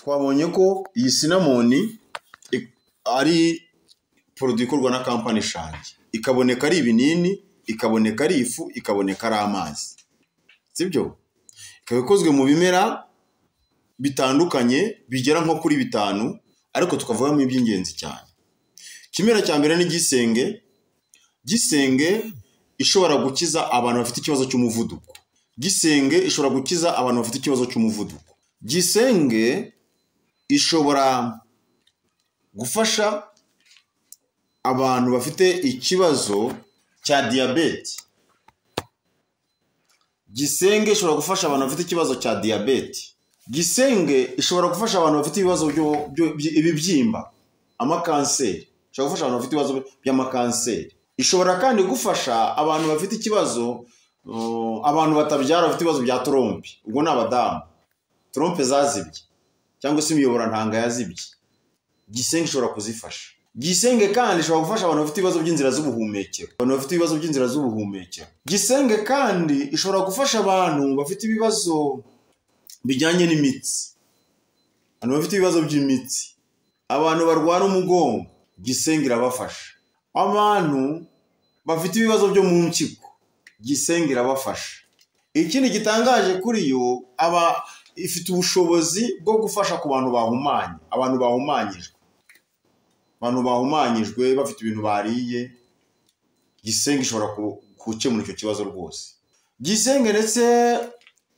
twabonye ko iyi cinnamon ari produit ikorwa na company Shangi, ikaboneka ari ibinini, ikaboneka ari ifu, ikaboneka ari amazi, sibyo? Ikaba ikozwe mu bimera bitandukanye bigera nko kuri 5, ariko tukavugamo iby'ingenzi cyane. Kimera cya mbere ni gisenge. Gisenge ishobora gukiza abantu bafite ikibazo cy'umuvuduko. Gisenge ishobora gukiza abantu bafite ikibazo cy'umuvuduko. Gisenge ishobora gufasha abantu bafite ikibazo cya diabete. Gisenge ishobora gufasha abantu bafite ikibazo cya diabete. Gisenge ishobora gufasha abantu bafite ibibazo ibibyimba, amakanseri. Ishobora gufasha abantu bafite ibibazo by'amakanseri. Ishobora kandi gufasha abantu bafite ikibazo, abantu batabyara bafite ibibazo bya trompe. Ubwo ni abadamu, trompe zazibye cyangwa se imiyoborantanga yazibye. Gisenge ishobora kuzifasha. Gisenge kandi ishobora gufasha abantu bafite ibibazo by'inzira z'ubuhumekero. Abantu bafite ibibazo by'inzira z'ubuhumekero. Gisenge kandi ishobora gufasha abantu bafite ibibazo bijyanye n'imitsi. Abantu bafite ibibazo by'imitsi, abantu barwara umugongo, gisenge irabafasha. Abantu bafite ibibazo byo mu mpyiko, gisenge irabafasha. Ikindi gitangaje kuri yo, ifite ubushobozi bwo gufasha ku bantu bahumanye, abantu bahumanyijwe. Abantu bahumanyijwe bafite ibintu bariye, gisenge ishobora gukemura icyo kibazo rwose. Gisenge ndetse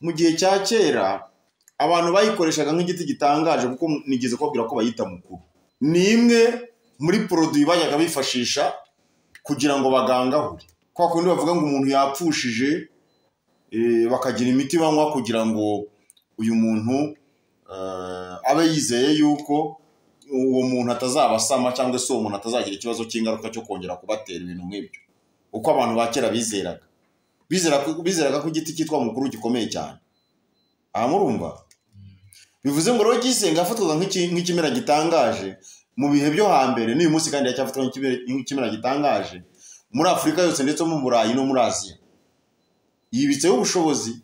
mu gihe cya kera abantu bayikoreshaga nk'igiti gitangaje, kuko nigeze kubabwira ko bayita mukuru. Ni imwe muri produit bajyaga bifashisha kugira ngo bagangahure. Kwa kundi bavuga ngo umuntu yapfushije, bakagira imiti banywa kugira ngo uyu muntu abe yizeye yuko uwo muntu atazabasama cyangwa se uwo muntu atazagira ikibazo cy'ingaruka cyo kongera kubatera ibintu nk'ibyo. Uko abantu ba kera bizeraga ko igiti cyitwa mukuru gikomeye cyane. Aha murumva? Bivuze ngo rero gisenge afatwaga nk'ikimera gitangaje mu bihe byo hambere, n'uyu munsi kandi yacyafatwa nk'ikimera gitangaje muri Afurika yose ndetse mu Burayi no muri Aziya. Yibitseho ubushobozi.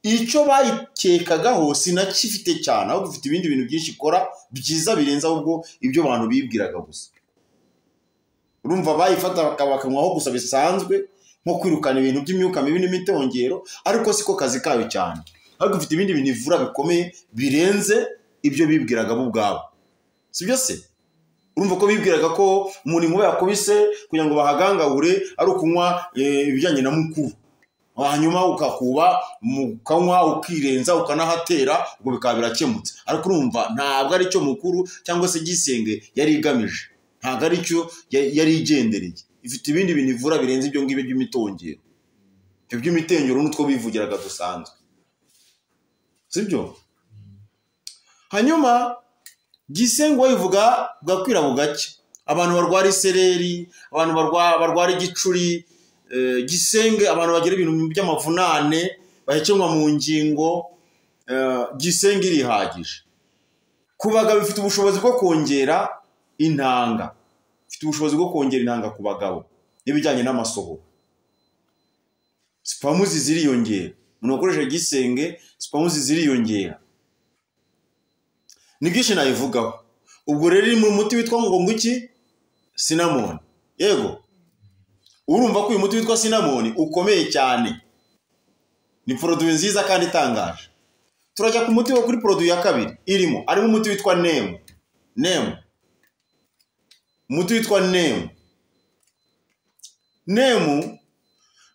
Icyo bayikekagaho sinakifite cyane, ahubwo ufite ibindi bintu byinshi ikora byiza birenze ahubwo ibyo abantu bibwiraga gusa. Urumva bayifata bakanywaho gusa bisanzwe, nko kwirukana ibintu by'imyuka mibi n'imitongero, ariko siko kazi kayo cyane. Ahubwo ufite ibindi bintu ivura bikomeye birenze ibyo bibwiraga bo ubwabo. Sibyo se? Urumva ko bibwiraga ko umuntu inkuba yakubise kugira ngo bahagangagure ari ukunywa ibijyanye na mukuru. Hanyuma ukakuba mukanywa ukirenza ukanahatera, ubwo bikaba birakemutse. Ariko urumva ntabwo ari cyo mukuru cyangwa se gisenge yari igamije. Ntabwo ari cyo yari igendereye. Ifite ibindi bintu ivura birenze ibyo ngibyo by'imitongero. Ibyo by'imitengero n'utwo bivugiraga dusanzwe. Sibyo? Hanyuma gisenge wayivuga bwakwira bugacya. Abantu barwara isereri, abantu barwara igicuri, gisenge abantu bagira ibintu by'amavunane, bahekenwa mu ngingo, gisenge irihagije. Ku bagabo bifite ubushobozi bwo kongera intanga. Bifite ubushobozi bwo kongera intanga ku bagabo n'ibijyanye n'amasohoro. Spamuzi ziriyongera. Umuntu ukoresha gisenge, spamuzi ziriyongera. Ni byinshi nayivugaho. Ubwo rero iri mu muti witwa ngo iki? Cinnamon. Yego. Urumva ko uyu muti witwa cinnamon ukomeye cyane. Ni produit nziza kandi itangaje. Turajya ku muti wo kuri produit ya kabiri irimo. Arimo umuti witwa neem. Neem. Umuti witwa neem. Neem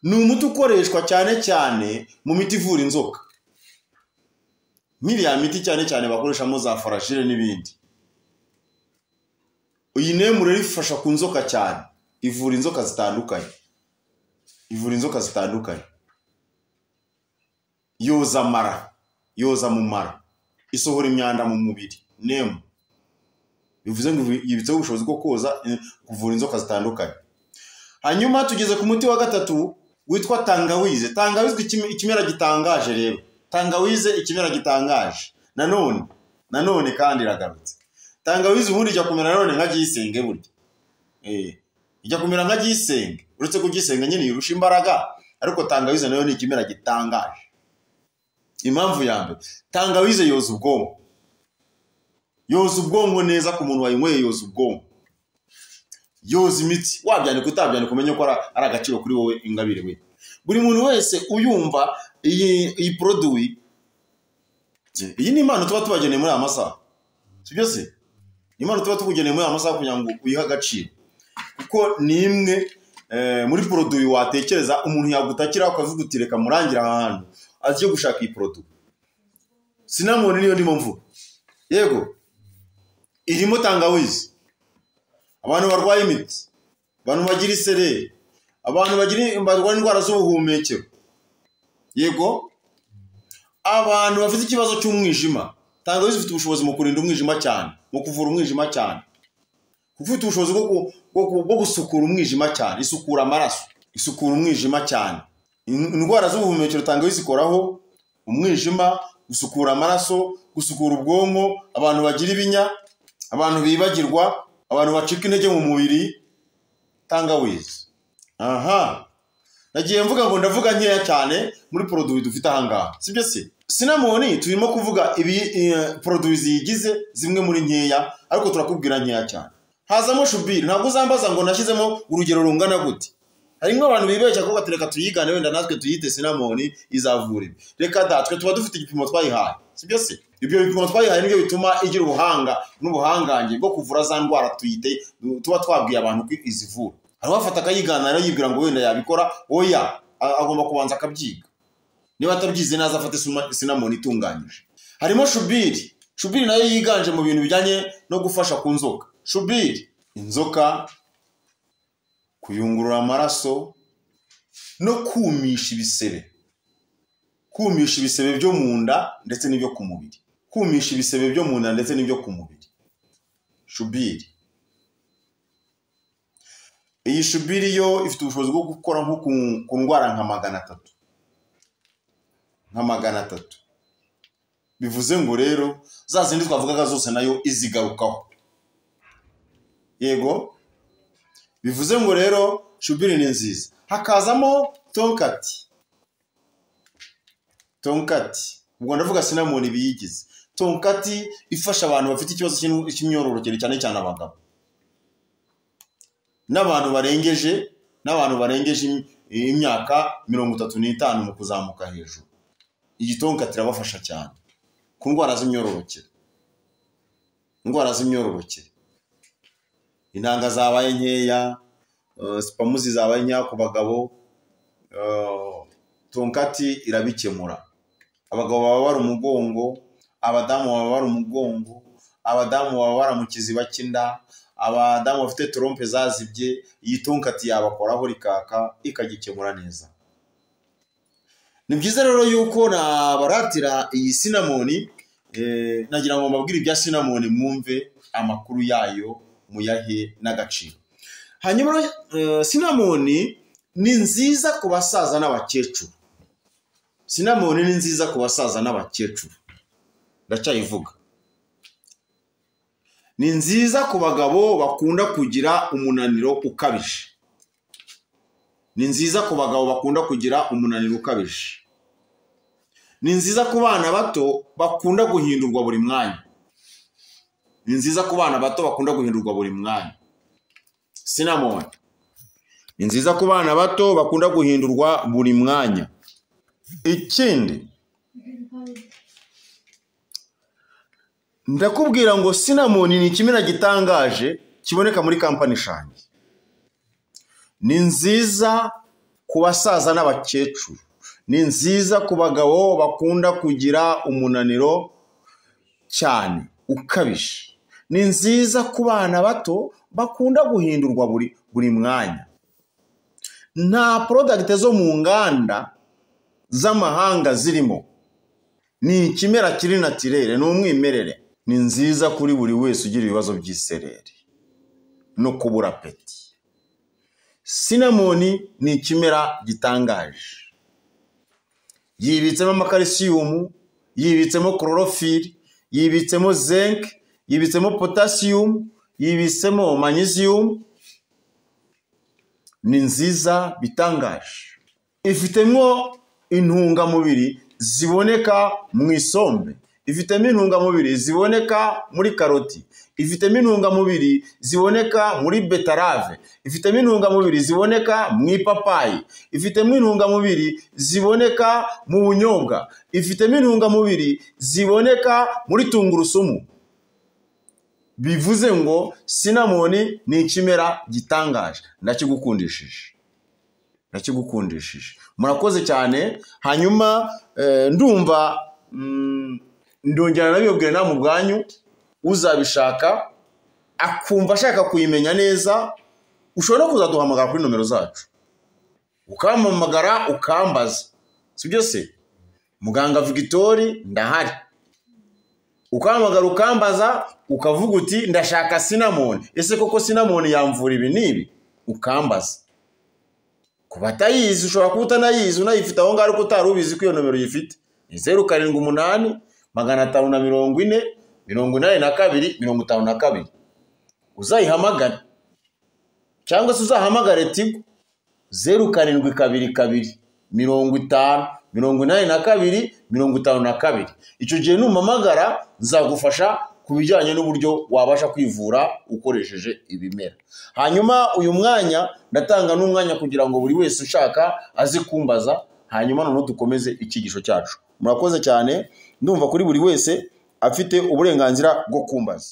ni umuti ukoreshwa cyane cyane mu miti ivura inzoka. Nk'iriya miti cyane cyane bakoreshamo za farashire n'ibindi. Iyi neem rero ifasha ku nzoka cyane. Ivura inzoka zitandukanye. Ivura inzoka zitandukanye. Yoza mara, yoza mu mara, isohora imyanda mu mubiri. Neem bivuze ngo yibitseho ubushobozi bwo kuvura inzoka zitandukanye. Hanyuma tugeze ku muti wa gatatu witwa tangawize. Tangawize ikimera gitangaje rero. Tangawize ikimera gitangaje. Nanone kandi iragarutse. Tangawize ubundi ijya kumera none nka gisenge burya. Ijya kumera nka gisenge. Uretse ko gisenge nyine yirusha imbaraga, ariko tangawize nayo ni ikimera gitangaje. Impamvu ya mbere, tangawize yoza ubwonko. yoza ubwonko neza ku muntu wayinyweye, yoza ubwonko, yoza imitsi, wabyanika utabyandika umenye ko ari agaciro kuri wowe Ingabire we. Buri muntu wese uyumva iyi produit, iyi ni impano tuba tubageneye muri aya masaha, sibyo se? Impano tuba tukugeneye muri aya masaha kugira ngo uyihe agaciro, kuko ni imwe muri produit watekereza umuntu yagutakira akavuga uti reka murangira ahantu aje gushaka iyi produit. Cinnamon niyo ndimo mvuga, yego irimo tangawizi, abantu barwaye imitsi, abantu bagira isereri, abantu barwaye indwara z'ubuhumekero, yego abantu bafite ikibazo cy'umwijima. Tangawizi ifite ubushobozi mu kurinda umwijima cyane, mu kuvura umwijima cyane, ufite ubushobozi bwo gusukura umwijima cyane, isukura amaraso, isukura umwijima cyane. Indwara z'ubuhumekero tangawizi ikoraho umwijima, gusukura amaraso, gusukura ubwonko, abantu bagira ibinya, abantu bibagirwa, abantu bacika intege mu mubiri, tangawizi. Aha, nagiye mvuga ngo ndavuga nkeya cyane muri produit dufite aha ngaha, sibyo se? Cinnamon turimo kuvuga ibi produit ziyigize zimwe muri nkeya, ariko turakubwira nkeya cyane. Hazamo shubiri, ntabwo uzambaza ngo nashyizemo urugero rungana gute. Harimo abantu bibeshya ko batereka tuyigane wenda natwe tuyite Cinnamon izavura ibi. Reka datwe tuba dufite igipimo twayihaye, sibyo se? Ibyo bipimo twayihaye nibyo bituma igira ubuhanga n'ubuhangange bwo kuvura za ndwara tuyite tuba twabwiye abantu ko izivura. Hari wafata akayigana rero yibwira ngo wenda yabikora, oya agomba kubanza akabyiga. Niba atabyize naza afate Cinnamon itunganyije. Harimo shubiri, shubiri nayo yiganje mu bintu bijyanye no gufasha ku nzoka. Shubiri, inzoka, kuyungurura amaraso no kumisha ibisebe. Kumisha ibisebe byo mu nda ndetse n'ibyo ku mubiri. Kumisha ibisebe byo mu nda ndetse n'ibyo ku mubiri. Shubiri. Iyi shubiri yo ifite ubushobozi bwo gukora nko ku ndwara nka 300. Nka 300. Bivuze ngo rero za zindi twavugaga zose nayo izigarukaho. Yego. Bivuze ngo rero shubiri ni nziza. Hakazamo tonkati. Tonkati. Ubwo ndavuga Cinnamon biyigize. Tonkati ifasha abantu bafite ikibazo cy'imyororokere cyane cyane abagabo. N'abantu barengeje imyaka 35 mu kuzamuka hejuru. Iyi tonkati irabafasha cyane ku ndwara z'imyororokere. Indwara z'imyororokere. Intanga zabaye nkeya, spamuzi zabaye nkeya ku bagabo, tonkati irabikemura. Abagabo baba bari umugongo, abadamu baba bari umugongo, abadamu baba bara mu kiziba cy'inda, abadamu bafite trompe zazibye, iyi tonkati yabakoraho rikaka ikagikemura neza. Ni byiza rero yuko nabaratira iyi Cinnamon, nagira ngo mbabwire ibya Cinnamon mwumve amakuru yayo muyahe n'agaciro. Hanyuma Cinnamon ni nziza ku basaza n'abakecuru. Cinnamon ni nziza ku basaza n'abakecuru. Ndacyayivuga. Ni nziza ku bagabo bakunda kugira umunaniro ukabije. Ni nziza ku bagabo bakunda kugira umunaniro ukabije. Ni nziza ku bana bato bakunda guhindurwa buri mwanya. Ni nziza ku bana bato bakunda guhindurwa buri mwanya. Cinnamon. Ni nziza ku bana bato bakunda guhindurwa buri mwanya. Ikindi ndakubwira ngo Cinnamon ni ikimera gitangaje kiboneka muri kampani Shangi. Ni nziza ku basaza n'abakecuru. Ni nziza ku bagabo bakunda kugira umunaniro cyane ukabije. Ni nziza ku bana bato bakunda guhindurwa buri mwanya. Nta product zo mu nganda z'amahanga zirimo. Ni ikimera kiri naturel, ni umwimerere. Ni nziza kuri buri wese ugira ibibazo by'isereri no kubura apeti. Cinnamon ni ikimera gitangaje. Yibitsemo calcium, yibitsemo chlorophylle, yibitsemo zinc, yibitsemo potassium, yibitsemo magnesium. Ni nziza bitangaje. Ifitemo intungamubiri ziboneka mu isombe, ifitemo intungamubiri ziboneka muri karoti, ifitemo intungamubiri ziboneka muri betarave, ifitemo intungamubiri ziboneka mu ipapayi, ifitemo intungamubiri ziboneka mu bunyobwa, ifitemo intungamubiri ziboneka muri tungurusumu. Bivuze ngo cinnamon ni ikimera gitangaje. Ndakigukundishije. Murakoze cyane. Hanyuma ndumva ndongera nabibabwira namwe ubwanyu, uzabishaka akumva ashaka kuyimenya neza, ushobora no kuzaduhamagara kuri nomero zacu, ukampamagara ukambaza, sibyo se? Muganga Victor ndahari. Ukampamagara ukambaza, ukavuga uti ndashaka cinnamon, ese koko cinnamon yamvura ibi nibi? Ukambaza. Kubatayizi ushobora kuba utanayizi, unayifite aho ngaho ariko utari ubizi ko iyo nomero yifite. 078 540 82 52. Uzayihamagara cyangwa se uzahamagare Tigo 0722 50 82 52. Icyo gihe numpamagara nzagufasha kubijyanye n'uburyo wabasha kwivura ukoresheje ibimera. Hanyuma uyu mwanya ndatanga n'umwanya kugira ngo buri wese ushaka azi kumbaza, hanyuma noneho dukomeze icyigisho cyacu. Murakoze cyane. Ndumva kuri buri wese afite uburenganzira bwo kumbaza.